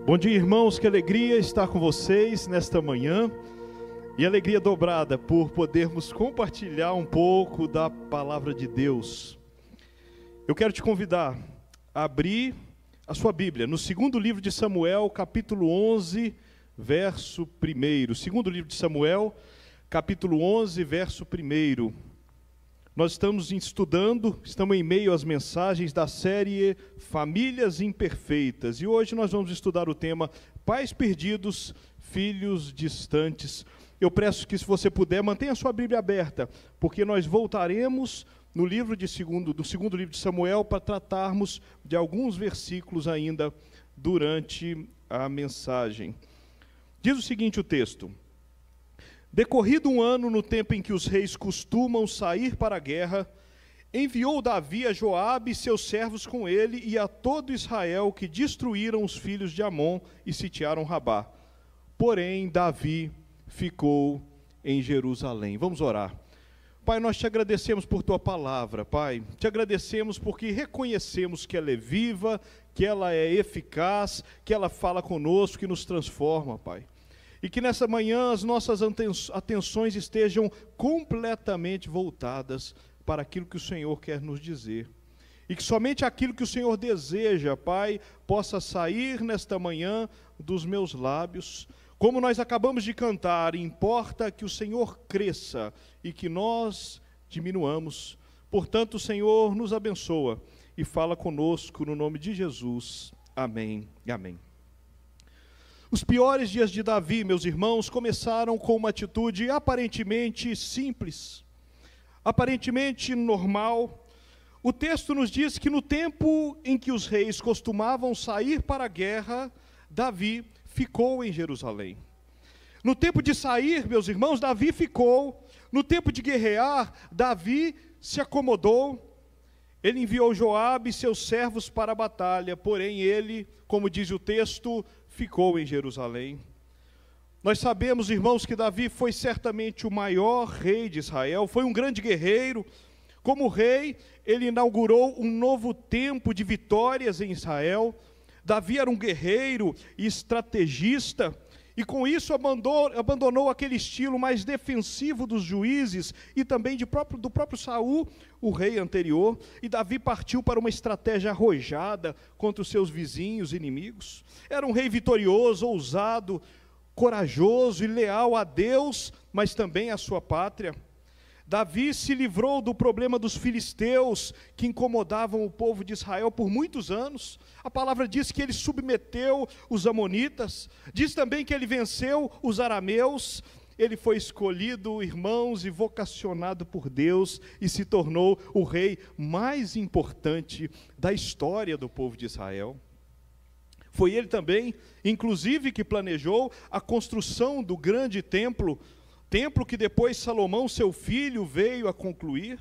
Bom dia, irmãos, que alegria estar com vocês nesta manhã e alegria dobrada por podermos compartilhar um pouco da palavra de Deus. Eu quero te convidar a abrir a sua Bíblia no segundo livro de Samuel, capítulo 11, verso 1. Segundo livro de Samuel, capítulo 11, verso 1. Nós estamos em meio às mensagens da série Famílias Imperfeitas. E hoje nós vamos estudar o tema Pais Perdidos, Filhos Distantes. Eu peço que, se você puder, mantenha a sua Bíblia aberta, porque nós voltaremos no do segundo livro de Samuel para tratarmos de alguns versículos ainda durante a mensagem. Diz o seguinte o texto: decorrido um ano, no tempo em que os reis costumam sair para a guerra, enviou Davi a Joabe e seus servos com ele e a todo Israel, que destruíram os filhos de Amon e sitiaram Rabá. Porém, Davi ficou em Jerusalém. Vamos orar. Pai, nós te agradecemos por tua palavra, Pai. Te agradecemos porque reconhecemos que ela é viva, que ela é eficaz, que ela fala conosco, que nos transforma, Pai. E que nessa manhã as nossas atenções estejam completamente voltadas para aquilo que o Senhor quer nos dizer. E que somente aquilo que o Senhor deseja, Pai, possa sair nesta manhã dos meus lábios. Como nós acabamos de cantar, importa que o Senhor cresça e que nós diminuamos. Portanto, Senhor, nos abençoa e fala conosco no nome de Jesus. Amém e amém. Os piores dias de Davi, meus irmãos, começaram com uma atitude aparentemente simples, aparentemente normal. O texto nos diz que no tempo em que os reis costumavam sair para a guerra, Davi ficou em Jerusalém. No tempo de sair, meus irmãos, Davi ficou. No tempo de guerrear, Davi se acomodou. Ele enviou Joabe e seus servos para a batalha, porém ele, como diz o texto, ficou em Jerusalém. Nós sabemos, irmãos, que Davi foi certamente o maior rei de Israel, foi um grande guerreiro. Como rei, ele inaugurou um novo tempo de vitórias em Israel. Davi era um guerreiro e estrategista, e com isso abandonou aquele estilo mais defensivo dos juízes e também do próprio Saul, o rei anterior, e Davi partiu para uma estratégia arrojada contra os seus vizinhos inimigos. Era um rei vitorioso, ousado, corajoso e leal a Deus, mas também à sua pátria. Davi se livrou do problema dos filisteus, que incomodavam o povo de Israel por muitos anos. A palavra diz que ele submeteu os amonitas, diz também que ele venceu os arameus. Ele foi escolhido, irmãos, e vocacionado por Deus, e se tornou o rei mais importante da história do povo de Israel. Foi ele também, inclusive, que planejou a construção do grande templo que depois Salomão, seu filho, veio a concluir.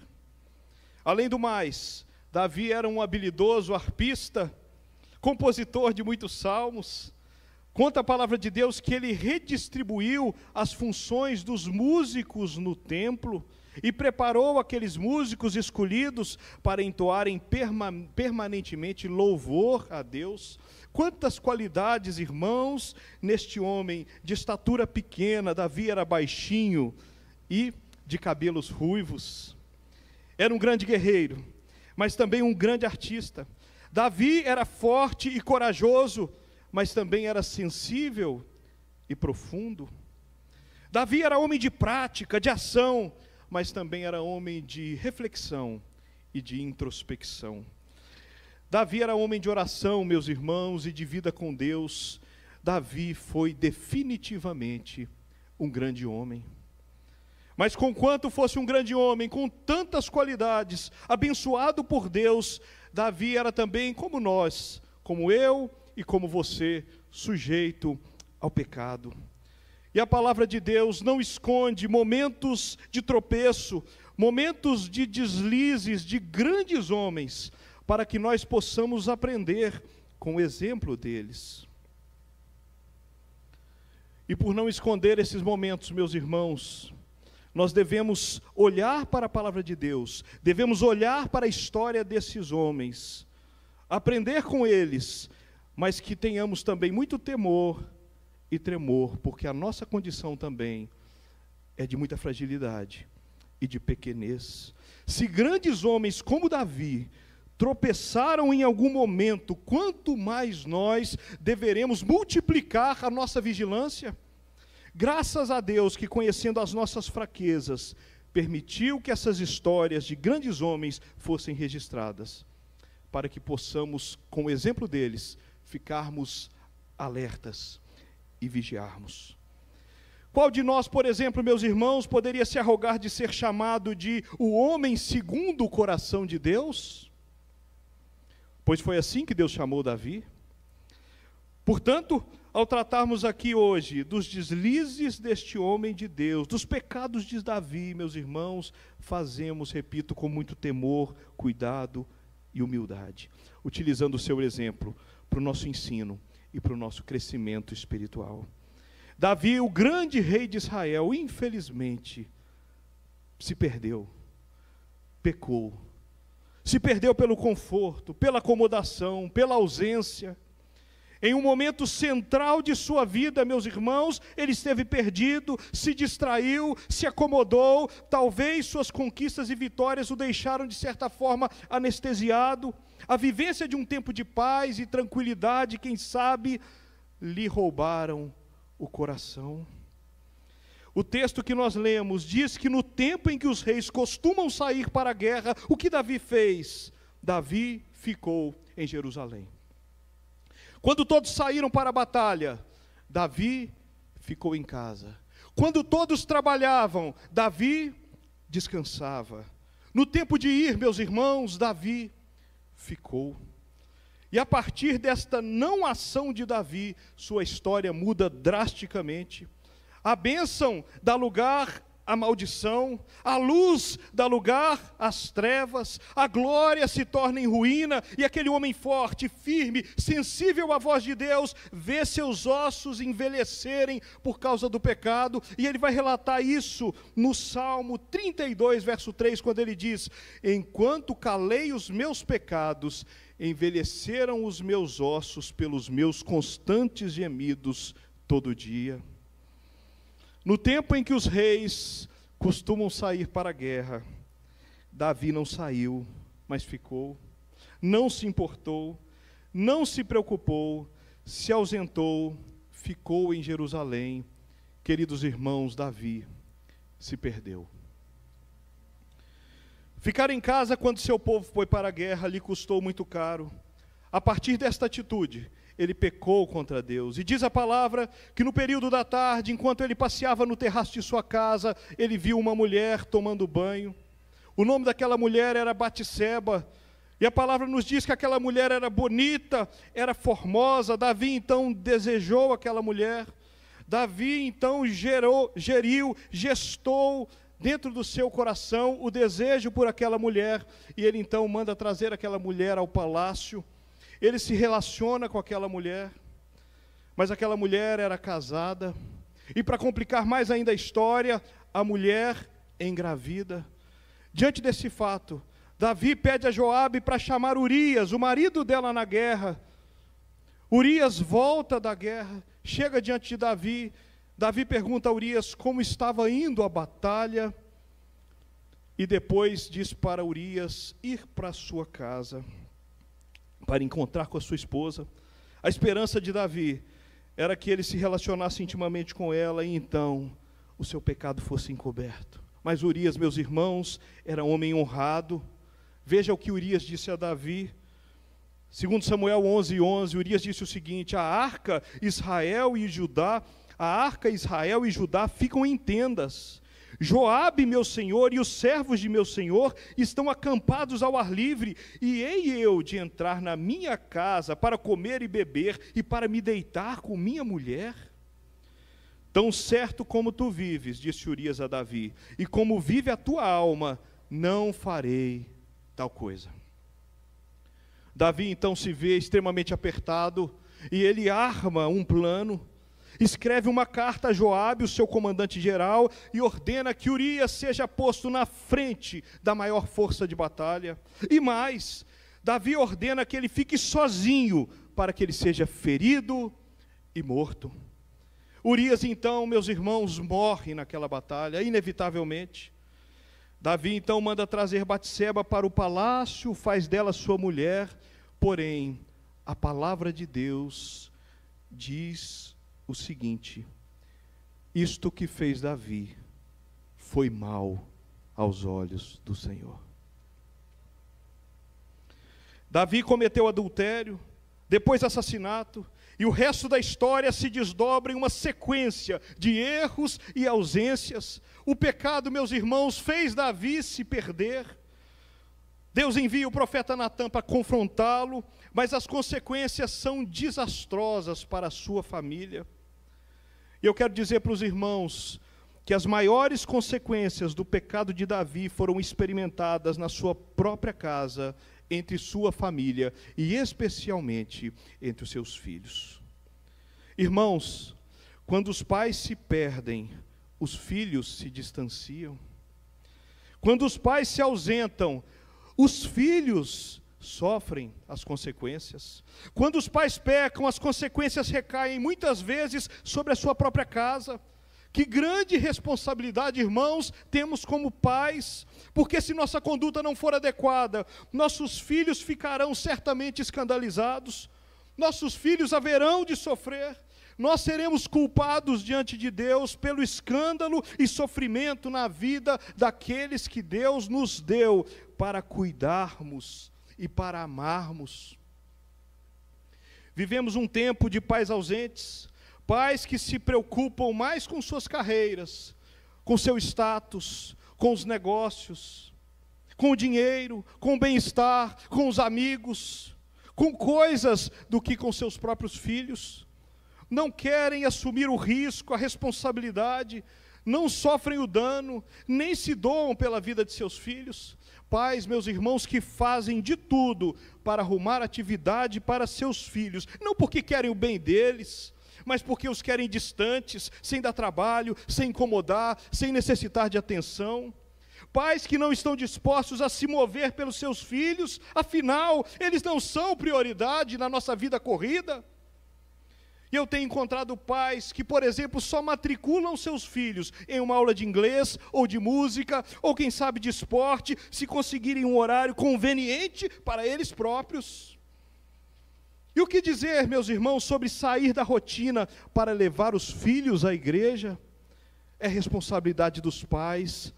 Além do mais, Davi era um habilidoso arpista, compositor de muitos salmos. Conta a palavra de Deus que ele redistribuiu as funções dos músicos no templo e preparou aqueles músicos escolhidos para entoarem permanentemente louvor a Deus. Quantas qualidades, irmãos, neste homem de estatura pequena. Davi era baixinho e de cabelos ruivos. Era um grande guerreiro, mas também um grande artista. Davi era forte e corajoso, mas também era sensível e profundo. Davi era homem de prática, de ação, mas também era homem de reflexão e de introspecção. Davi era homem de oração, meus irmãos, e de vida com Deus. Davi foi definitivamente um grande homem. Mas conquanto fosse um grande homem, com tantas qualidades, abençoado por Deus, Davi era também como nós, como eu e como você, sujeito ao pecado. E a palavra de Deus não esconde momentos de tropeço, momentos de deslizes de grandes homens, para que nós possamos aprender com o exemplo deles. E por não esconder esses momentos, meus irmãos, nós devemos olhar para a palavra de Deus, devemos olhar para a história desses homens, aprender com eles, mas que tenhamos também muito temor e tremor, porque a nossa condição também é de muita fragilidade e de pequenez. Se grandes homens como Davi tropeçaram em algum momento, quanto mais nós deveremos multiplicar a nossa vigilância? Graças a Deus que, conhecendo as nossas fraquezas, permitiu que essas histórias de grandes homens fossem registradas, para que possamos, com o exemplo deles, ficarmos alertas e vigiarmos. Qual de nós, por exemplo, meus irmãos, poderia se arrogar de ser chamado de o homem segundo o coração de Deus? Pois foi assim que Deus chamou Davi. Portanto, ao tratarmos aqui hoje dos deslizes deste homem de Deus, dos pecados de Davi, meus irmãos, fazemos, repito, com muito temor, cuidado e humildade, utilizando o seu exemplo para o nosso ensino e para o nosso crescimento espiritual. Davi, o grande rei de Israel, infelizmente, se perdeu, pecou, se perdeu pelo conforto, pela acomodação, pela ausência. Em um momento central de sua vida, meus irmãos, ele esteve perdido, se distraiu, se acomodou, talvez suas conquistas e vitórias o deixaram de certa forma anestesiado. A vivência de um tempo de paz e tranquilidade, quem sabe, lhe roubaram o coração. O texto que nós lemos diz que no tempo em que os reis costumam sair para a guerra, o que Davi fez? Davi ficou em Jerusalém. Quando todos saíram para a batalha, Davi ficou em casa. Quando todos trabalhavam, Davi descansava. No tempo de ir, meus irmãos, Davi ficou. E a partir desta não ação de Davi, sua história muda drasticamente. A bênção dá lugar à maldição, a luz dá lugar às trevas, a glória se torna em ruína, e aquele homem forte, firme, sensível à voz de Deus, vê seus ossos envelhecerem por causa do pecado, e ele vai relatar isso no Salmo 32, verso 3, quando ele diz: enquanto calei os meus pecados, envelheceram os meus ossos pelos meus constantes gemidos todo dia. No tempo em que os reis costumam sair para a guerra, Davi não saiu, mas ficou, não se importou, não se preocupou, se ausentou, ficou em Jerusalém. Queridos irmãos, Davi se perdeu. Ficar em casa quando seu povo foi para a guerra lhe custou muito caro. A partir desta atitude, ele pecou contra Deus. E diz a palavra que no período da tarde, enquanto ele passeava no terraço de sua casa, ele viu uma mulher tomando banho. O nome daquela mulher era Batseba. E a palavra nos diz que aquela mulher era bonita, era formosa. Davi então desejou aquela mulher. Davi então gestou dentro do seu coração o desejo por aquela mulher. E ele então manda trazer aquela mulher ao palácio. Ele se relaciona com aquela mulher, mas aquela mulher era casada, e para complicar mais ainda a história, a mulher engravida. Diante desse fato, Davi pede a Joabe para chamar Urias, o marido dela na guerra. Urias volta da guerra, chega diante de Davi. Davi pergunta a Urias como estava indo a batalha, e depois diz para Urias ir para a sua casa, para encontrar com a sua esposa. A esperança de Davi era que ele se relacionasse intimamente com ela, e então o seu pecado fosse encoberto. Mas Urias, meus irmãos, era um homem honrado. Veja o que Urias disse a Davi. Segundo Samuel 11:11, Urias disse o seguinte: a arca Israel e Judá ficam em tendas. Joabe, meu senhor, e os servos de meu senhor estão acampados ao ar livre, e hei eu de entrar na minha casa para comer e beber, e para me deitar com minha mulher? Tão certo como tu vives, disse Urias a Davi, e como vive a tua alma, não farei tal coisa. Davi então se vê extremamente apertado, e ele arma um plano. Escreve uma carta a Joabe, o seu comandante-geral, e ordena que Urias seja posto na frente da maior força de batalha. E mais, Davi ordena que ele fique sozinho, para que ele seja ferido e morto. Urias então, meus irmãos, morre naquela batalha, inevitavelmente. Davi então manda trazer Batseba para o palácio, faz dela sua mulher, porém, a palavra de Deus diz o seguinte: isto que fez Davi foi mal aos olhos do Senhor. Davi cometeu adultério, depois assassinato, e o resto da história se desdobra em uma sequência de erros e ausências. O pecado, meus irmãos, fez Davi se perder. Deus envia o profeta Natã para confrontá-lo, mas as consequências são desastrosas para a sua família. E eu quero dizer para os irmãos que as maiores consequências do pecado de Davi foram experimentadas na sua própria casa, entre sua família e especialmente entre os seus filhos. Irmãos, quando os pais se perdem, os filhos se distanciam. Quando os pais se ausentam, os filhos sofrem as consequências. Quando os pais pecam, as consequências recaem muitas vezes sobre a sua própria casa. Que grande responsabilidade, irmãos, temos como pais, porque se nossa conduta não for adequada, nossos filhos ficarão certamente escandalizados, nossos filhos haverão de sofrer, nós seremos culpados diante de Deus pelo escândalo e sofrimento na vida daqueles que Deus nos deu para cuidarmos e para amarmos. Vivemos um tempo de pais ausentes, pais que se preocupam mais com suas carreiras, com seu status, com os negócios, com o dinheiro, com o bem-estar, com os amigos, com coisas do que com seus próprios filhos. Não querem assumir o risco, a responsabilidade, não sofrem o dano, nem se doam pela vida de seus filhos. Pais, meus irmãos, que fazem de tudo para arrumar atividade para seus filhos, não porque querem o bem deles, mas porque os querem distantes, sem dar trabalho, sem incomodar, sem necessitar de atenção. Pais que não estão dispostos a se mover pelos seus filhos, afinal, eles não são prioridade na nossa vida corrida. E eu tenho encontrado pais que, por exemplo, só matriculam seus filhos em uma aula de inglês, ou de música, ou quem sabe de esporte, se conseguirem um horário conveniente para eles próprios. E o que dizer, meus irmãos, sobre sair da rotina para levar os filhos à igreja? É responsabilidade dos pais.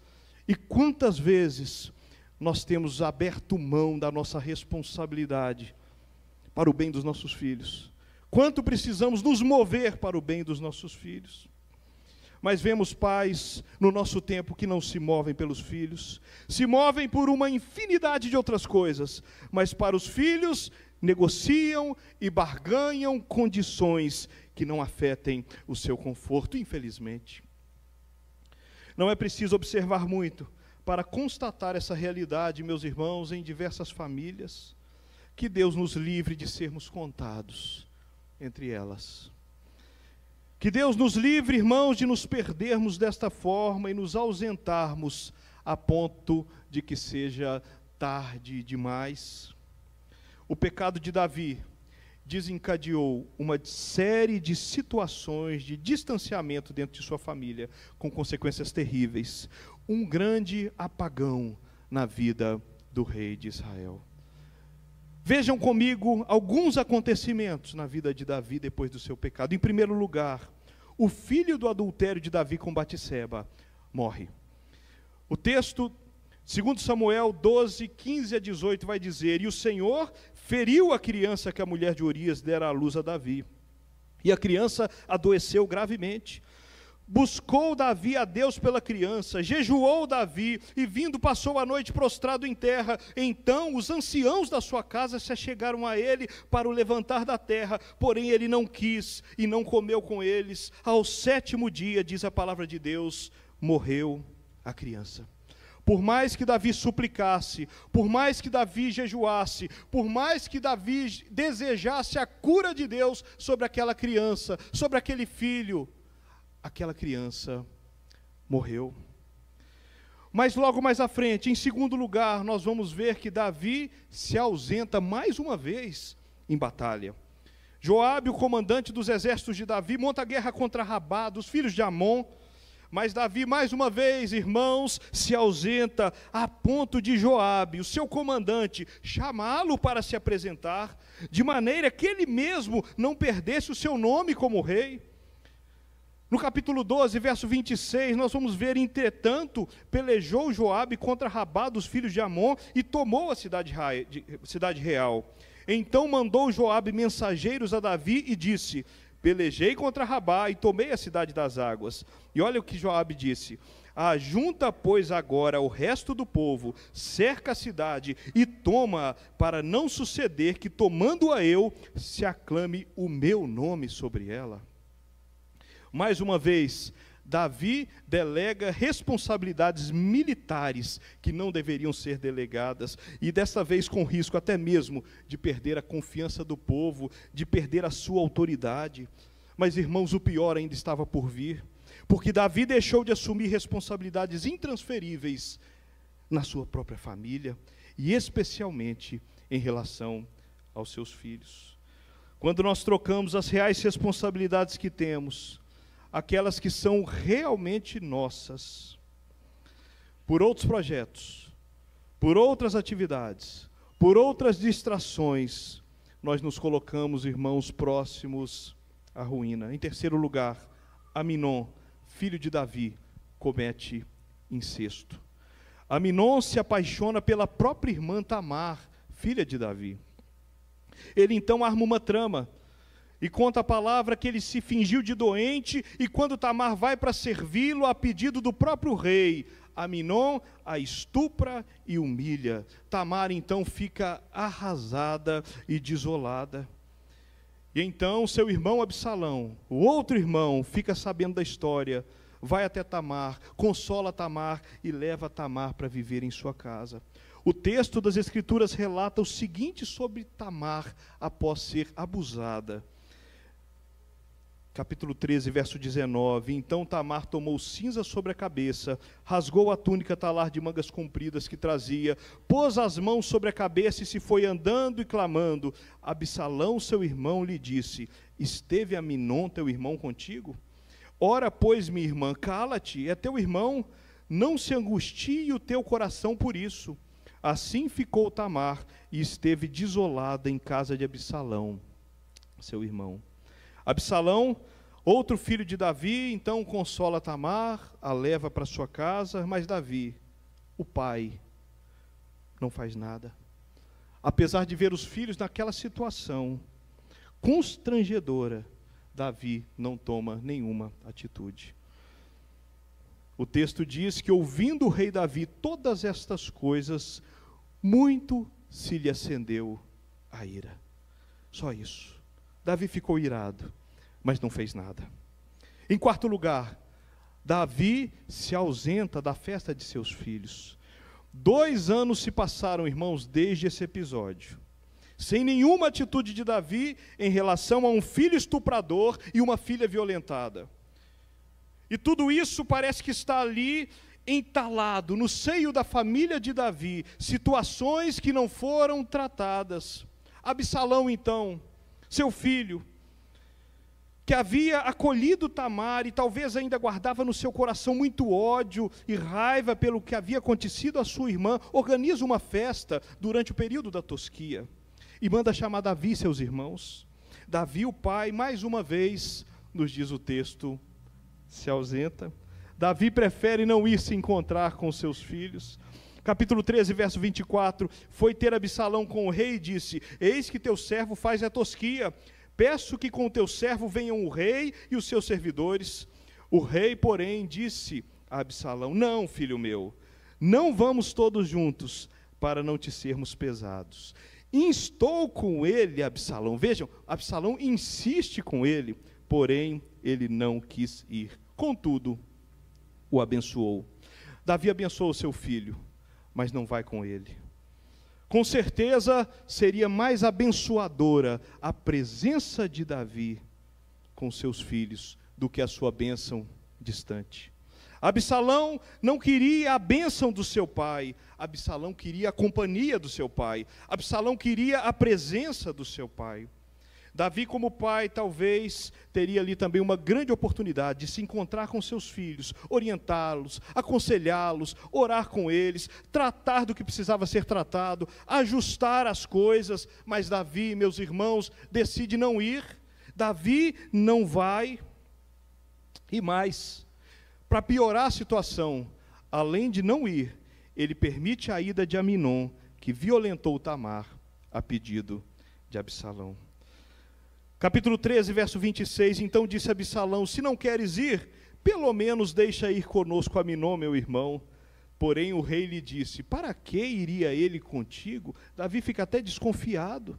E quantas vezes nós temos aberto mão da nossa responsabilidade para o bem dos nossos filhos? Quanto precisamos nos mover para o bem dos nossos filhos? Mas vemos pais no nosso tempo que não se movem pelos filhos, se movem por uma infinidade de outras coisas, mas para os filhos negociam e barganham condições que não afetem o seu conforto, infelizmente. Não é preciso observar muito para constatar essa realidade, meus irmãos, em diversas famílias. Que Deus nos livre de sermos contados entre elas. Que Deus nos livre, irmãos, de nos perdermos desta forma e nos ausentarmos a ponto de que seja tarde demais. O pecado de Davi desencadeou uma série de situações de distanciamento dentro de sua família, com consequências terríveis. Um grande apagão na vida do rei de Israel. Vejam comigo alguns acontecimentos na vida de Davi depois do seu pecado. Em primeiro lugar, o filho do adultério de Davi com Batseba morre. O texto, 2 Samuel 12, 15 a 18, vai dizer: e o Senhor feriu a criança que a mulher de Urias dera à luz a Davi. E a criança adoeceu gravemente. Buscou Davi a Deus pela criança, jejuou Davi, e vindo passou a noite prostrado em terra. Então os anciãos da sua casa se achegaram a ele para o levantar da terra, porém ele não quis e não comeu com eles. Ao 7º dia, diz a palavra de Deus, morreu a criança. Por mais que Davi suplicasse, por mais que Davi jejuasse, por mais que Davi desejasse a cura de Deus sobre aquela criança, sobre aquele filho, aquela criança morreu. Mas logo mais à frente, em segundo lugar, nós vamos ver que Davi se ausenta mais uma vez em batalha. Joabe, o comandante dos exércitos de Davi, monta guerra contra Rabá, dos filhos de Amon. Mas Davi, mais uma vez, irmãos, se ausenta a ponto de Joabe, o seu comandante, chamá-lo para se apresentar, de maneira que ele mesmo não perdesse o seu nome como rei. No capítulo 12, verso 26, nós vamos ver: entretanto, pelejou Joabe contra Rabá dos filhos de Amon e tomou a cidade real. Então mandou Joabe mensageiros a Davi e disse: pelejei contra Rabá e tomei a cidade das águas. E olha o que Joabe disse: ajunta, pois, agora o resto do povo, cerca a cidade e toma, para não suceder que, tomando-a eu, se aclame o meu nome sobre ela. Mais uma vez, Davi delega responsabilidades militares que não deveriam ser delegadas, e dessa vez com risco até mesmo de perder a confiança do povo, de perder a sua autoridade. Mas, irmãos, o pior ainda estava por vir, porque Davi deixou de assumir responsabilidades intransferíveis na sua própria família, e especialmente em relação aos seus filhos. Quando nós trocamos as reais responsabilidades que temos, aquelas que são realmente nossas, por outros projetos, por outras atividades, por outras distrações, nós nos colocamos, irmãos, próximos à ruína. Em terceiro lugar, Aminon, filho de Davi, comete incesto. Aminon se apaixona pela própria irmã Tamar, filha de Davi. Ele então arma uma trama, e conta a palavra que ele se fingiu de doente, e quando Tamar vai para servi-lo, a pedido do próprio rei, Aminon a estupra e humilha. Tamar então fica arrasada e desolada. E então seu irmão Absalão, o outro irmão, fica sabendo da história, vai até Tamar, consola Tamar e leva Tamar para viver em sua casa. O texto das Escrituras relata o seguinte sobre Tamar após ser abusada. Capítulo 13, verso 19: então Tamar tomou cinza sobre a cabeça, rasgou a túnica talar de mangas compridas que trazia, pôs as mãos sobre a cabeça e se foi andando e clamando. Absalão, seu irmão, lhe disse: esteve Aminon, teu irmão, contigo? Ora, pois, minha irmã, cala-te, é teu irmão, não se angustie o teu coração por isso. Assim ficou Tamar e esteve desolada em casa de Absalão, seu irmão. Absalão, outro filho de Davi, então consola Tamar, a leva para sua casa, mas Davi, o pai, não faz nada. Apesar de ver os filhos naquela situação constrangedora, Davi não toma nenhuma atitude. O texto diz que, ouvindo o rei Davi todas estas coisas, muito se lhe acendeu a ira. Só isso. Davi ficou irado, mas não fez nada. Em quarto lugar, Davi se ausenta da festa de seus filhos. 2 anos se passaram, irmãos, desde esse episódio, sem nenhuma atitude de Davi em relação a um filho estuprador e uma filha violentada. E tudo isso parece que está ali entalado no seio da família de Davi, situações que não foram tratadas. Absalão, então, seu filho, que havia acolhido Tamar e talvez ainda guardava no seu coração muito ódio e raiva pelo que havia acontecido à sua irmã, organiza uma festa durante o período da tosquia e manda chamar Davi e seus irmãos. Davi, o pai, mais uma vez, nos diz o texto, se ausenta. Davi prefere não ir se encontrar com seus filhos. Capítulo 13, verso 24, foi ter Absalão com o rei e disse: eis que teu servo faz a tosquia, peço que com o teu servo venham o rei e os seus servidores. O rei, porém, disse a Absalão: não, filho meu, não vamos todos juntos, para não te sermos pesados. Instou com ele Absalão. Vejam, Absalão insiste com ele, porém ele não quis ir. Contudo, o abençoou. Davi abençoou seu filho, mas não vai com ele. Com certeza seria mais abençoadora a presença de Davi com seus filhos do que a sua bênção distante. Absalão não queria a bênção do seu pai, Absalão queria a companhia do seu pai, Absalão queria a presença do seu pai. Davi, como pai, talvez teria ali também uma grande oportunidade de se encontrar com seus filhos, orientá-los, aconselhá-los, orar com eles, tratar do que precisava ser tratado, ajustar as coisas, mas Davi, meus irmãos, decide não ir. Davi não vai, e mais, para piorar a situação, além de não ir, ele permite a ida de Aminon, que violentou Tamar a pedido de Absalão. Capítulo 13, verso 26, então disse Absalão: se não queres ir, pelo menos deixa ir conosco Aminon, meu irmão. Porém o rei lhe disse: para que iria ele contigo? Davi fica até desconfiado.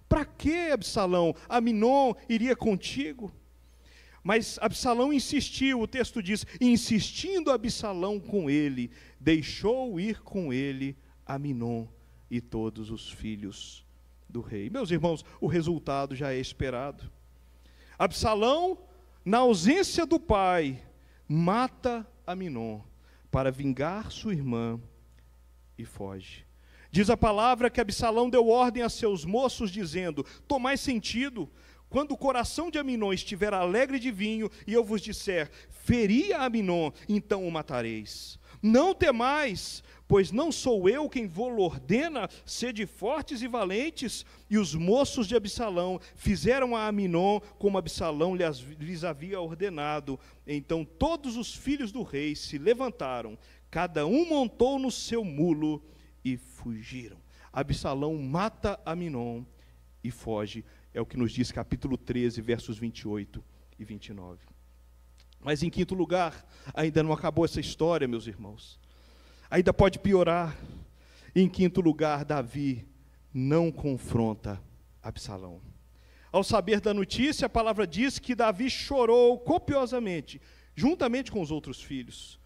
Para que, Absalão? Aminon iria contigo? Mas Absalão insistiu, o texto diz: insistindo Absalão com ele, deixou ir com ele Aminon e todos os filhos do rei. Meus irmãos, o resultado já é esperado. Absalão, na ausência do pai, mata Aminon para vingar sua irmã e foge. Diz a palavra que Absalão deu ordem a seus moços, dizendo: tomai sentido, quando o coração de Aminon estiver alegre de vinho, e eu vos disser: feri a Aminon, então o matareis. Não temais, pois não sou eu quem vou-lo ordena, sede fortes e valentes. E os moços de Absalão fizeram a Aminon como Absalão lhes havia ordenado. Então todos os filhos do rei se levantaram, cada um montou no seu mulo e fugiram. Absalão mata Aminon e foge. É o que nos diz capítulo 13, versos 28 e 29. Mas em quinto lugar, ainda não acabou essa história, meus irmãos. Ainda pode piorar. Em quinto lugar, Davi não confronta Absalão. Ao saber da notícia, a palavra diz que Davi chorou copiosamente, juntamente com os outros filhos.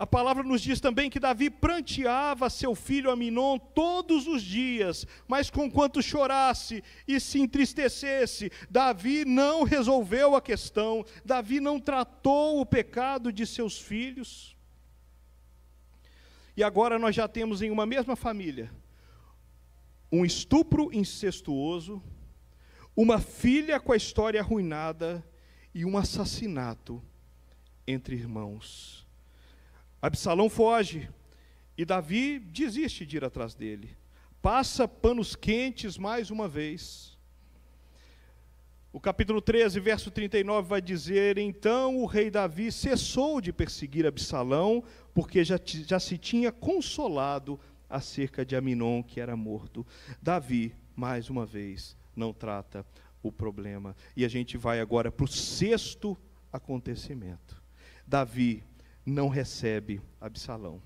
A palavra nos diz também que Davi pranteava seu filho Aminon todos os dias, mas conquanto chorasse e se entristecesse, Davi não resolveu a questão, Davi não tratou o pecado de seus filhos. E agora nós já temos em uma mesma família um estupro incestuoso, uma filha com a história arruinada e um assassinato entre irmãos. Absalão foge e Davi desiste de ir atrás dele. Passa panos quentes mais uma vez. O capítulo 13, verso 39 vai dizer: então o rei Davi cessou de perseguir Absalão, porque já se tinha consolado acerca de Aminon, que era morto. Davi, mais uma vez, não trata o problema. E a gente vai agora para o sexto acontecimento. Davi não recebe Absalão.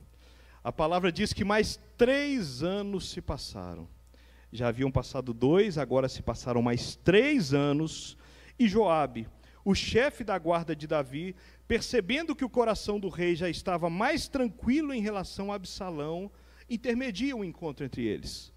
A palavra diz que mais 3 anos se passaram. Já haviam passado 2, agora se passaram mais 3 anos. E Joabe, o chefe da guarda de Davi, percebendo que o coração do rei já estava mais tranquilo em relação a Absalão, intermedia o encontro entre eles.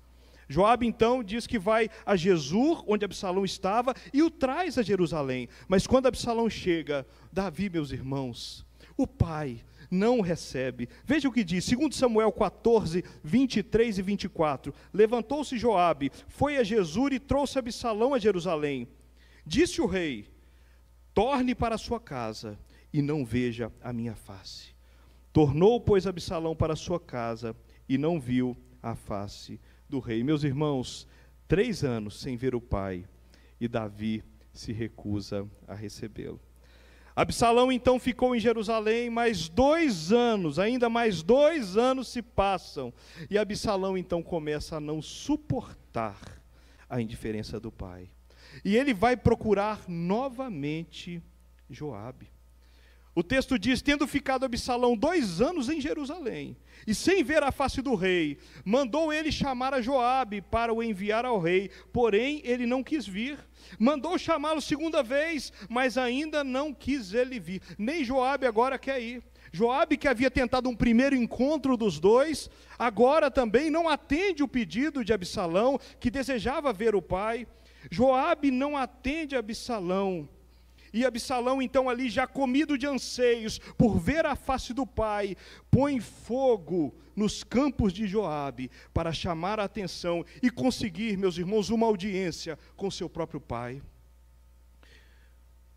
Joabe então diz que vai a Jesur, onde Absalão estava, e o traz a Jerusalém. Mas quando Absalão chega, Davi, meus irmãos, o pai não o recebe. Veja o que diz, 2 Samuel 14, 23 e 24. Levantou-se Joabe, foi a Jesur e trouxe Absalão a Jerusalém. Disse o rei: torne para a sua casa e não veja a minha face. Tornou, pois, Absalão para a sua casa e não viu a face do rei. Meus irmãos, 3 anos sem ver o pai, e Davi se recusa a recebê-lo. Absalão então ficou em Jerusalém mais 2 anos, ainda mais 2 anos se passam, e Absalão então começa a não suportar a indiferença do pai. E ele vai procurar novamente Joabe. O texto diz: tendo ficado Absalão 2 anos em Jerusalém, e sem ver a face do rei, mandou ele chamar a Joabe para o enviar ao rei, porém ele não quis vir. Mandou chamá-lo 2ª vez, mas ainda não quis ele vir. Nem Joabe agora quer ir. Joabe, que havia tentado um primeiro encontro dos dois, agora também não atende o pedido de Absalão, que desejava ver o pai. Joabe não atende a Absalão. E Absalão, então, ali já comido de anseios por ver a face do pai, põe fogo nos campos de Joabe para chamar a atenção e conseguir, meus irmãos, uma audiência com seu próprio pai.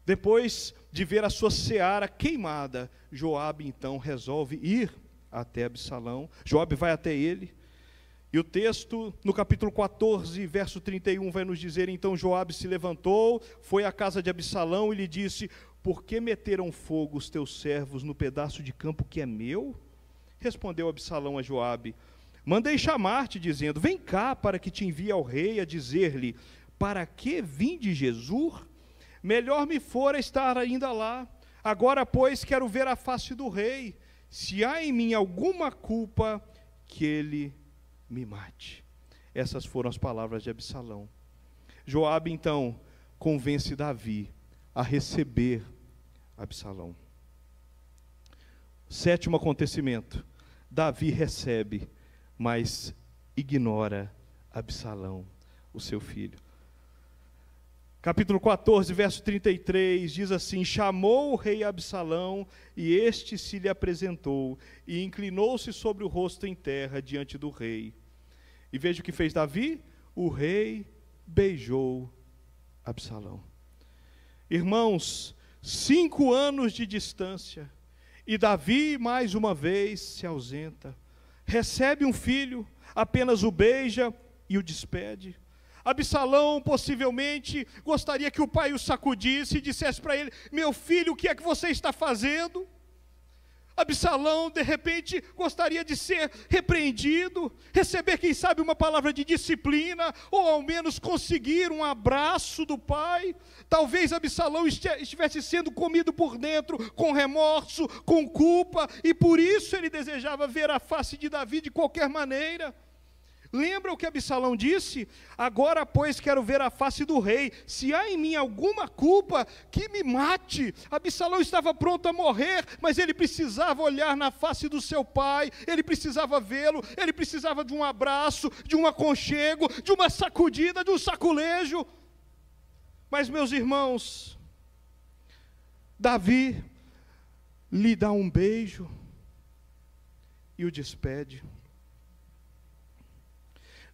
Depois de ver a sua seara queimada, Joabe então resolve ir até Absalão. Joabe vai até ele. E o texto, no capítulo 14, verso 31, vai nos dizer: então Joabe se levantou, foi à casa de Absalão e lhe disse: por que meteram fogo os teus servos no pedaço de campo que é meu? Respondeu Absalão a Joabe: mandei chamar-te, dizendo: vem cá, para que te envie ao rei a dizer-lhe: para que vim de Jesur? Melhor me fora estar ainda lá. Agora, pois, quero ver a face do rei. Se há em mim alguma culpa, que ele me mate. Essas foram as palavras de Absalão. Joabe então convence Davi a receber Absalão. Sétimo acontecimento: Davi recebe, mas ignora Absalão, o seu filho. Capítulo 14, verso 33, diz assim: chamou o rei Absalão, e este se lhe apresentou, e inclinou-se sobre o rosto em terra diante do rei. E veja o que fez Davi: o rei beijou Absalão. Irmãos, 5 anos de distância, e Davi mais uma vez se ausenta, recebe um filho, apenas o beija e o despede. Absalão possivelmente gostaria que o pai o sacudisse e dissesse para ele: meu filho, o que é que você está fazendo? Absalão, de repente, gostaria de ser repreendido, receber, quem sabe, uma palavra de disciplina, ou ao menos conseguir um abraço do pai. Talvez Absalão estivesse sendo comido por dentro, com remorso, com culpa, e por isso ele desejava ver a face de Davi de qualquer maneira. Lembra o que Absalão disse? Agora, pois, quero ver a face do rei. Se há em mim alguma culpa, que me mate. Absalão estava pronto a morrer, mas ele precisava olhar na face do seu pai, ele precisava vê-lo, ele precisava de um abraço, de um aconchego, de uma sacudida, de um saculejo. Mas, meus irmãos, Davi lhe dá um beijo e o despede.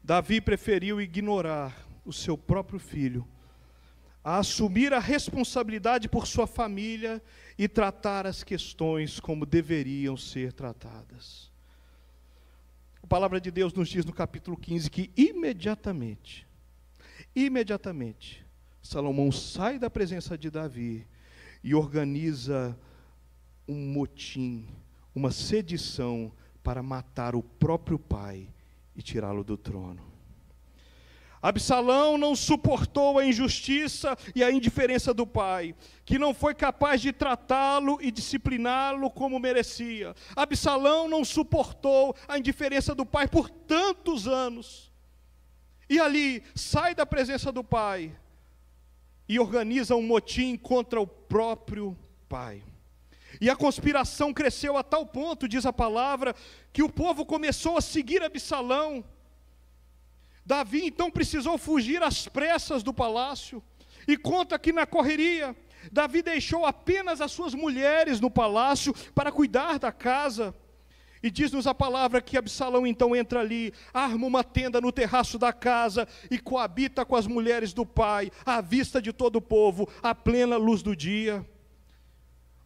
Davi preferiu ignorar o seu próprio filho, a assumir a responsabilidade por sua família e tratar as questões como deveriam ser tratadas. A palavra de Deus nos diz no capítulo 15 que imediatamente, Salomão sai da presença de Davi e organiza um motim, uma sedição para matar o próprio pai e tirá-lo do trono. Absalão não suportou a injustiça e a indiferença do pai, que não foi capaz de tratá-lo e discipliná-lo como merecia. Absalão não suportou a indiferença do pai por tantos anos. E ali sai da presença do pai e organiza um motim contra o próprio pai. E a conspiração cresceu a tal ponto, diz a palavra, que o povo começou a seguir Absalão. Davi então precisou fugir às pressas do palácio, e conta que na correria, Davi deixou apenas as suas mulheres no palácio para cuidar da casa. E diz-nos a palavra que Absalão então entra ali, arma uma tenda no terraço da casa e coabita com as mulheres do pai, à vista de todo o povo, à plena luz do dia.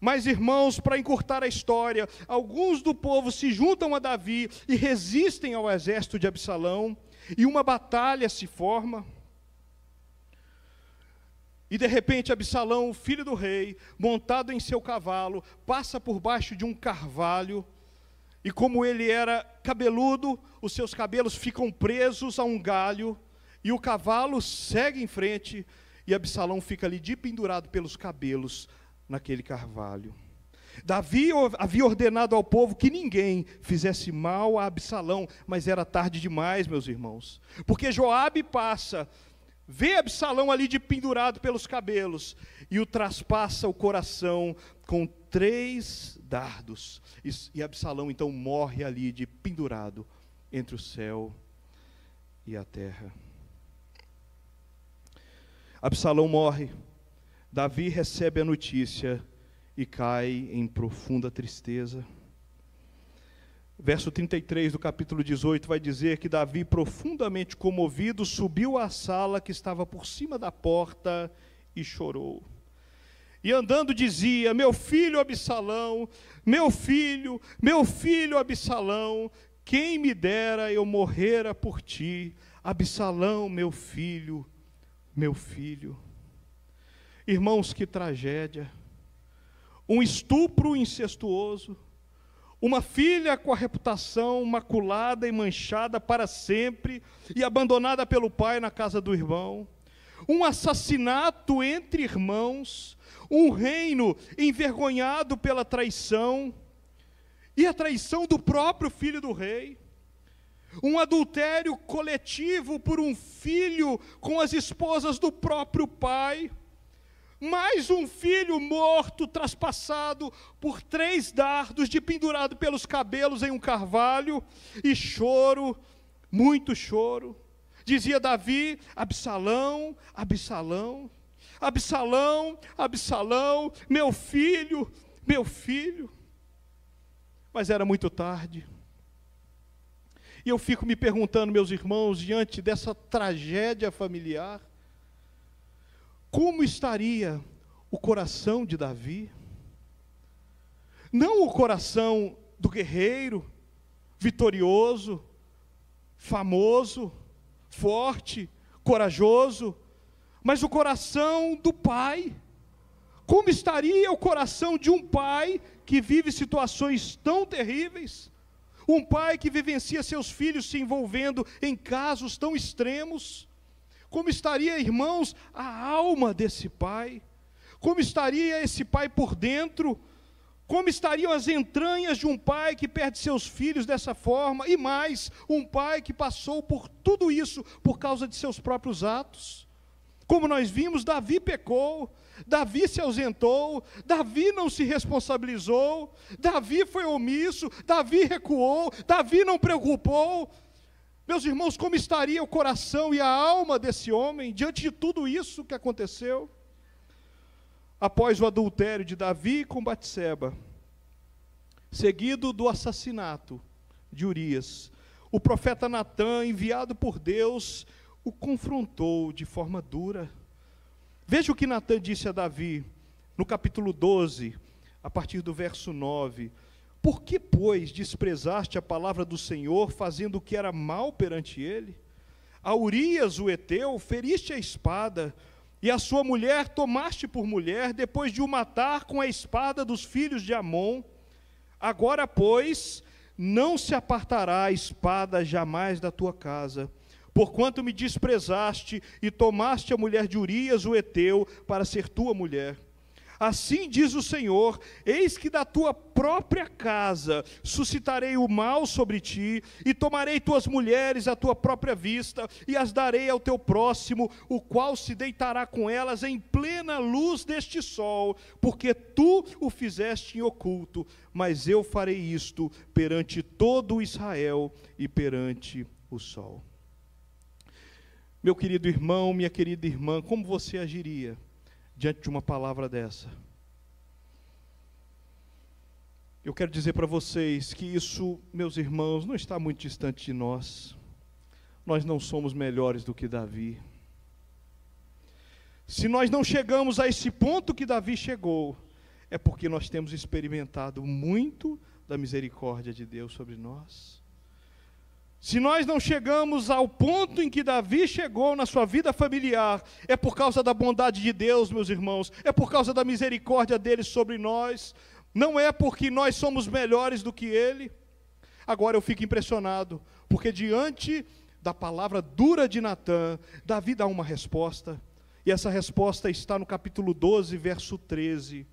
Mas, irmãos, para encurtar a história, alguns do povo se juntam a Davi e resistem ao exército de Absalão, e uma batalha se forma. E de repente Absalão, filho do rei, montado em seu cavalo, passa por baixo de um carvalho, e como ele era cabeludo, os seus cabelos ficam presos a um galho, e o cavalo segue em frente, e Absalão fica ali de pendurado pelos cabelos, naquele carvalho. Davi havia ordenado ao povo que ninguém fizesse mal a Absalão, mas era tarde demais, meus irmãos, porque Joabe passa, vê Absalão ali de pendurado pelos cabelos, e o traspassa o coração com 3 dardos, e Absalão então morre ali de pendurado entre o céu e a terra. Absalão morre, Davi recebe a notícia e cai em profunda tristeza. Verso 33 do capítulo 18 vai dizer que Davi, profundamente comovido, subiu à sala que estava por cima da porta e chorou. E andando dizia: meu filho Absalão, meu filho Absalão, quem me dera eu morrera por ti, Absalão, meu filho, meu filho. Irmãos, que tragédia! Um estupro incestuoso, uma filha com a reputação maculada e manchada para sempre e abandonada pelo pai na casa do irmão, um assassinato entre irmãos, um reino envergonhado pela traição e a traição do próprio filho do rei, um adultério coletivo por um filho com as esposas do próprio pai, mais um filho morto, traspassado por 3 dardos, de pendurado pelos cabelos em um carvalho, e choro, muito choro. Dizia Davi: Absalão, Absalão, Absalão, Absalão, meu filho, meu filho. Mas era muito tarde. E eu fico me perguntando, meus irmãos, diante dessa tragédia familiar, como estaria o coração de Davi? Não o coração do guerreiro, vitorioso, famoso, forte, corajoso, mas o coração do pai. Como estaria o coração de um pai que vive situações tão terríveis? Um pai que vivencia seus filhos se envolvendo em casos tão extremos? Como estaria, irmãos, a alma desse pai? Como estaria esse pai por dentro? Como estariam as entranhas de um pai que perde seus filhos dessa forma? E mais, um pai que passou por tudo isso por causa de seus próprios atos. Como nós vimos, Davi pecou, Davi se ausentou, Davi não se responsabilizou, Davi foi omisso, Davi recuou, Davi não preocupou. Meus irmãos, como estaria o coração e a alma desse homem diante de tudo isso que aconteceu? Após o adultério de Davi com Batseba, seguido do assassinato de Urias, o profeta Natã, enviado por Deus, o confrontou de forma dura. Veja o que Natã disse a Davi, no capítulo 12, a partir do verso 9. Por que, pois, desprezaste a palavra do Senhor, fazendo o que era mal perante ele? A Urias, o heteu, feriste a espada, e a sua mulher tomaste por mulher, depois de o matar com a espada dos filhos de Amon. Agora, pois, não se apartará a espada jamais da tua casa, porquanto me desprezaste e tomaste a mulher de Urias, o heteu, para ser tua mulher. Assim diz o Senhor: eis que da tua própria casa suscitarei o mal sobre ti, e tomarei tuas mulheres à tua própria vista, e as darei ao teu próximo, o qual se deitará com elas em plena luz deste sol, porque tu o fizeste em oculto, mas eu farei isto perante todo Israel e perante o sol. Meu querido irmão, minha querida irmã, como você agiria diante de uma palavra dessa? Eu quero dizer para vocês que isso, meus irmãos, não está muito distante de nós. Nós não somos melhores do que Davi. Se nós não chegamos a esse ponto que Davi chegou, é porque nós temos experimentado muito da misericórdia de Deus sobre nós. Se nós não chegamos ao ponto em que Davi chegou na sua vida familiar, é por causa da bondade de Deus, meus irmãos, é por causa da misericórdia dele sobre nós, não é porque nós somos melhores do que ele. Agora eu fico impressionado, porque diante da palavra dura de Natã, Davi dá uma resposta, e essa resposta está no capítulo 12, verso 13.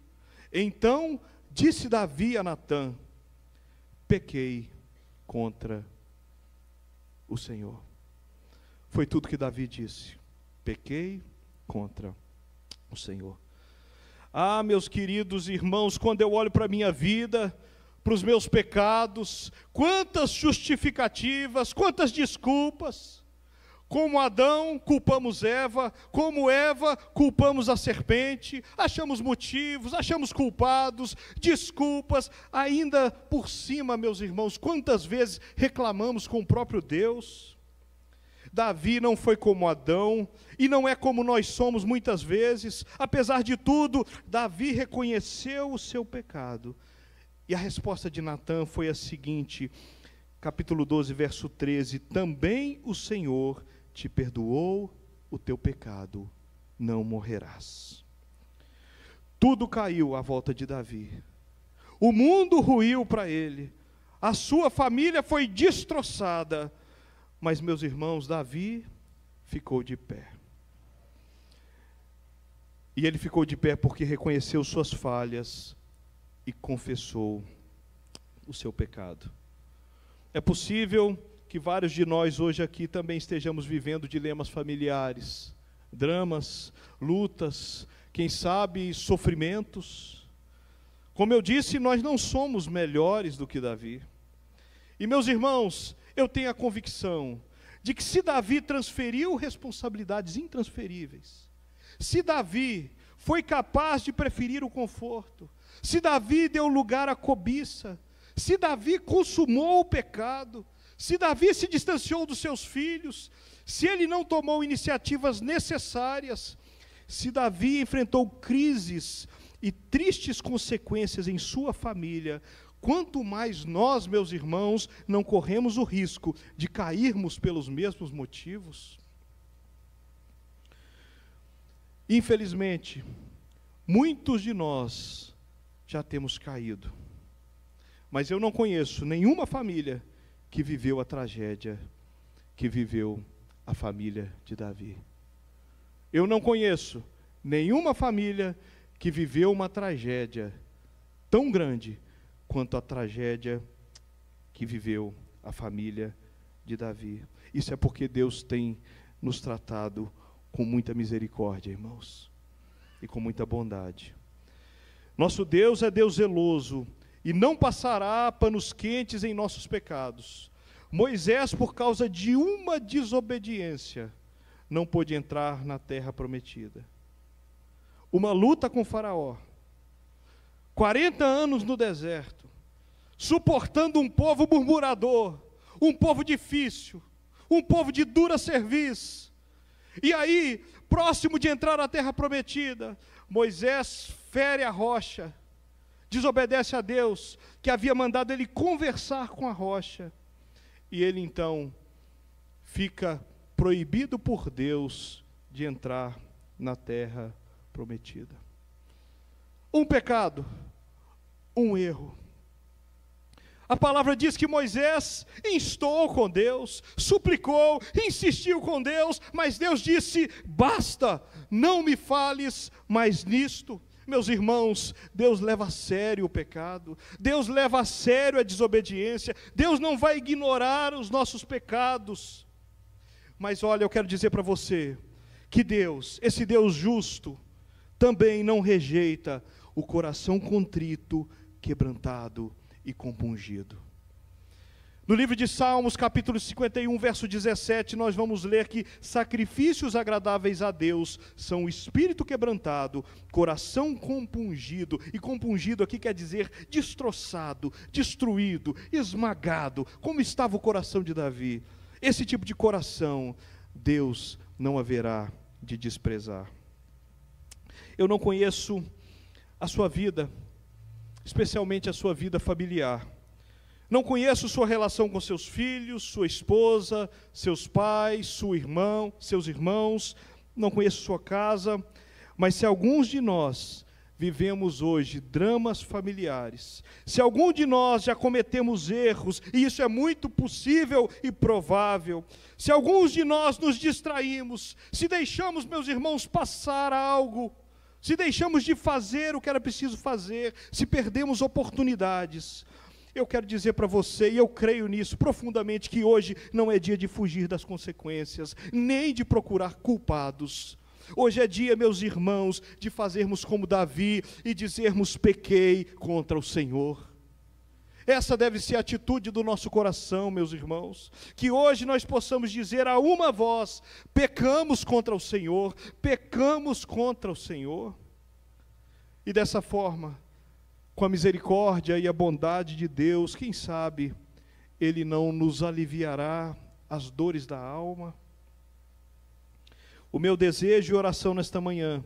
Então disse Davi a Natã: pequei contra o Senhor. Foi tudo que Davi disse: pequei contra o Senhor. Ah, meus queridos irmãos, quando eu olho para a minha vida, para os meus pecados, quantas justificativas, quantas desculpas, Como Adão, culpamos Eva. Como Eva, culpamos a serpente. Achamos motivos, achamos culpados, desculpas. Ainda por cima, meus irmãos, quantas vezes reclamamos com o próprio Deus? Davi não foi como Adão, e não é como nós somos muitas vezes. Apesar de tudo, Davi reconheceu o seu pecado. E a resposta de Natã foi a seguinte, capítulo 12, verso 13: também o Senhor te perdoou o teu pecado, não morrerás. Tudo caiu à volta de Davi. O mundo ruiu para ele. A sua família foi destroçada. Mas, meus irmãos, Davi ficou de pé. E ele ficou de pé porque reconheceu suas falhas e confessou o seu pecado. É possível que vários de nós hoje aqui também estejamos vivendo dilemas familiares, dramas, lutas, quem sabe sofrimentos. Como eu disse, nós não somos melhores do que Davi. E, meus irmãos, eu tenho a convicção de que se Davi transferiu responsabilidades intransferíveis, se Davi foi capaz de preferir o conforto, se Davi deu lugar à cobiça, se Davi consumou o pecado, se Davi se distanciou dos seus filhos, se ele não tomou iniciativas necessárias, se Davi enfrentou crises e tristes consequências em sua família, quanto mais nós, meus irmãos, não corremos o risco de cairmos pelos mesmos motivos? Infelizmente, muitos de nós já temos caído. Mas eu não conheço nenhuma família que viveu a tragédia que viveu a família de Davi. Eu não conheço nenhuma família que viveu uma tragédia tão grande quanto a tragédia que viveu a família de Davi. Isso é porque Deus tem nos tratado com muita misericórdia, irmãos, e com muita bondade. Nosso Deus é Deus zeloso e não passará panos quentes em nossos pecados. Moisés, por causa de uma desobediência, não pôde entrar na terra prometida. Uma luta com Faraó, 40 anos no deserto, suportando um povo murmurador, um povo difícil, um povo de dura cerviz. E aí, próximo de entrar na terra prometida, Moisés fere a rocha, desobedece a Deus, que havia mandado ele conversar com a rocha. E ele então fica proibido por Deus de entrar na terra prometida. Um pecado, um erro. A palavra diz que Moisés instou com Deus, suplicou, insistiu com Deus, mas Deus disse: basta, não me fales mais nisto. Meus irmãos, Deus leva a sério o pecado, Deus leva a sério a desobediência, Deus não vai ignorar os nossos pecados. Mas olha, eu quero dizer para você, que Deus, esse Deus justo, também não rejeita o coração contrito, quebrantado e compungido. No livro de Salmos, capítulo 51, verso 17, nós vamos ler que sacrifícios agradáveis a Deus são o espírito quebrantado, coração compungido, e compungido aqui quer dizer destroçado, destruído, esmagado, como estava o coração de Davi. Esse tipo de coração, Deus não haverá de desprezar. Eu não conheço a sua vida, especialmente a sua vida familiar. Não conheço sua relação com seus filhos, sua esposa, seus pais, seus irmãos, não conheço sua casa, mas se alguns de nós vivemos hoje dramas familiares, se algum de nós já cometemos erros, e isso é muito possível e provável, se alguns de nós nos distraímos, se deixamos, meus irmãos, passar algo, se deixamos de fazer o que era preciso fazer, se perdemos oportunidades, eu quero dizer para você, e eu creio nisso profundamente, que hoje não é dia de fugir das consequências, nem de procurar culpados. Hoje é dia, meus irmãos, de fazermos como Davi e dizermos: pequei contra o Senhor. Essa deve ser a atitude do nosso coração, meus irmãos. Que hoje nós possamos dizer a uma voz: pecamos contra o Senhor, pecamos contra o Senhor. E dessa forma, com a misericórdia e a bondade de Deus, quem sabe Ele não nos aliviará as dores da alma. O meu desejo e oração nesta manhã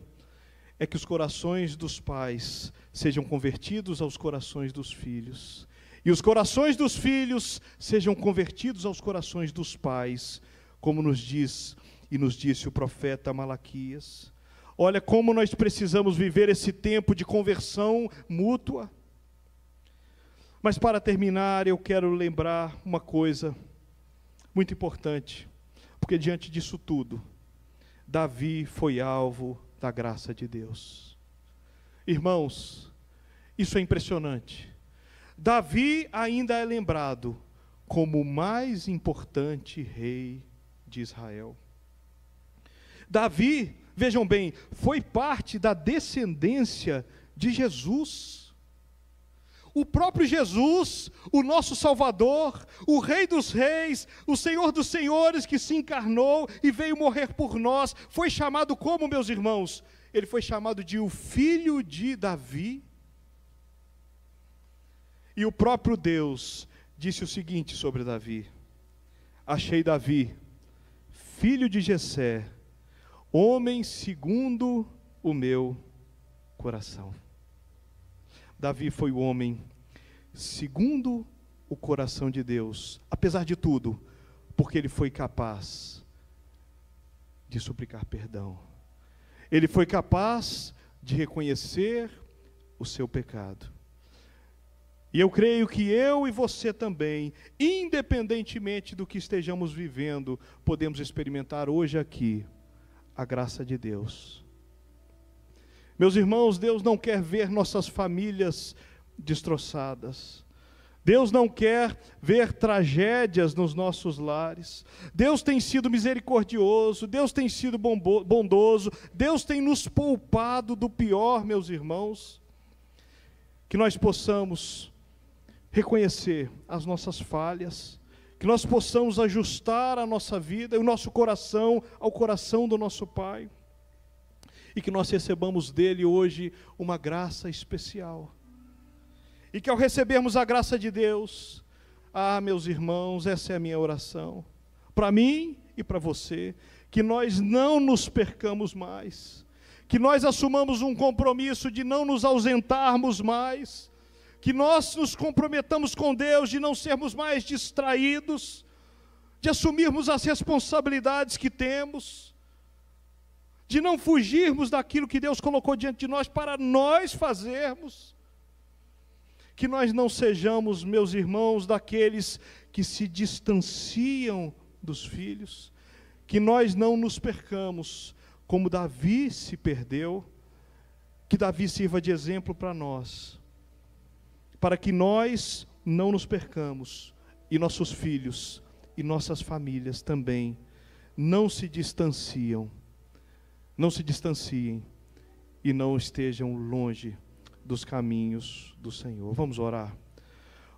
é que os corações dos pais sejam convertidos aos corações dos filhos, e os corações dos filhos sejam convertidos aos corações dos pais, como nos diz e nos disse o profeta Malaquias. Olha como nós precisamos viver esse tempo de conversão mútua. Mas para terminar, eu quero lembrar uma coisa muito importante, porque diante disso tudo, Davi foi alvo da graça de Deus. Irmãos, isso é impressionante. Davi ainda é lembrado como o mais importante rei de Israel. Davi, vejam bem, foi parte da descendência de Jesus. O próprio Jesus, o nosso Salvador, o Rei dos Reis, o Senhor dos Senhores, que se encarnou e veio morrer por nós, foi chamado como, meus irmãos? Ele foi chamado de o Filho de Davi. E o próprio Deus disse o seguinte sobre Davi: achei Davi, filho de Jessé, homem segundo o meu coração. Davi foi o homem segundo o coração de Deus, apesar de tudo, porque ele foi capaz de suplicar perdão. Ele foi capaz de reconhecer o seu pecado. E eu creio que eu e você também, independentemente do que estejamos vivendo, podemos experimentar hoje aqui a graça de Deus. Meus irmãos, Deus não quer ver nossas famílias destroçadas. Deus não quer ver tragédias nos nossos lares. Deus tem sido misericordioso, Deus tem sido bondoso, Deus tem nos poupado do pior, meus irmãos. Que nós possamos reconhecer as nossas falhas, que nós possamos ajustar a nossa vida e o nosso coração ao coração do nosso Pai, e que nós recebamos dele hoje uma graça especial, e que ao recebermos a graça de Deus, meus irmãos, essa é a minha oração, para mim e para você, que nós não nos percamos mais, que nós assumamos um compromisso de não nos ausentarmos mais, que nós nos comprometamos com Deus de não sermos mais distraídos, de assumirmos as responsabilidades que temos, de não fugirmos daquilo que Deus colocou diante de nós para nós fazermos, que nós não sejamos, meus irmãos, daqueles que se distanciam dos filhos, que nós não nos percamos, como Davi se perdeu, que Davi sirva de exemplo para nós, para que nós não nos percamos, e nossos filhos e nossas famílias também não se distanciem e não estejam longe dos caminhos do Senhor. Vamos orar.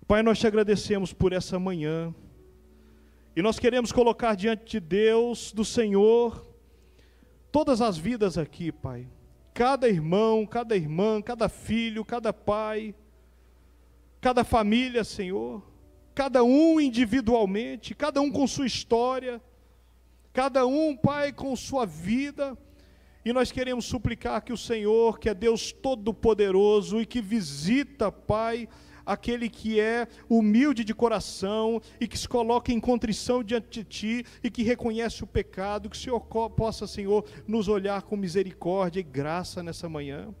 Pai, nós te agradecemos por essa manhã, e nós queremos colocar diante de Deus, do Senhor, todas as vidas aqui, Pai, cada irmão, cada irmã, cada filho, cada pai, cada família, Senhor, cada um individualmente, cada um com sua história, cada um, Pai, com sua vida, e nós queremos suplicar que o Senhor, que é Deus Todo-Poderoso e que visita, Pai, aquele que é humilde de coração e que se coloca em contrição diante de Ti e que reconhece o pecado, que o Senhor possa, Senhor, nos olhar com misericórdia e graça nessa manhã,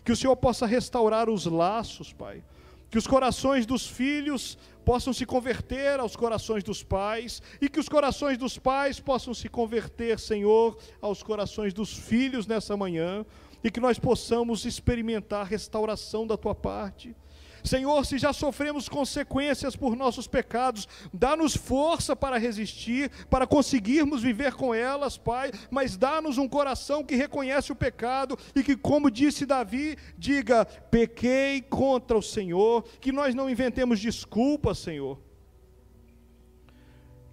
que o Senhor possa restaurar os laços, Pai, que os corações dos filhos possam se converter aos corações dos pais, e que os corações dos pais possam se converter, Senhor, aos corações dos filhos nessa manhã, e que nós possamos experimentar a restauração da Tua parte. Senhor, se já sofremos consequências por nossos pecados, dá-nos força para resistir, para conseguirmos viver com elas, Pai, mas dá-nos um coração que reconhece o pecado e que, como disse Davi, diga: pequei contra o Senhor, que nós não inventemos desculpas, Senhor.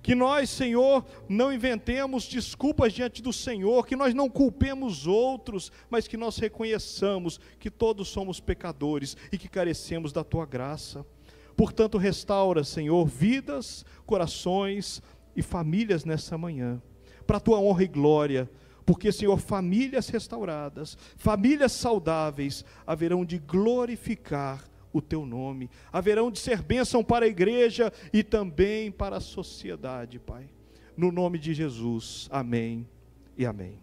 Que nós, Senhor, não inventemos desculpas diante do Senhor, que nós não culpemos outros, mas que nós reconheçamos que todos somos pecadores e que carecemos da Tua graça. Portanto, restaura, Senhor, vidas, corações e famílias nessa manhã, para a Tua honra e glória, porque, Senhor, famílias restauradas, famílias saudáveis, haverão de glorificar o Teu nome, haverão de ser bênção para a igreja e também para a sociedade, Pai. No nome de Jesus, amém e amém.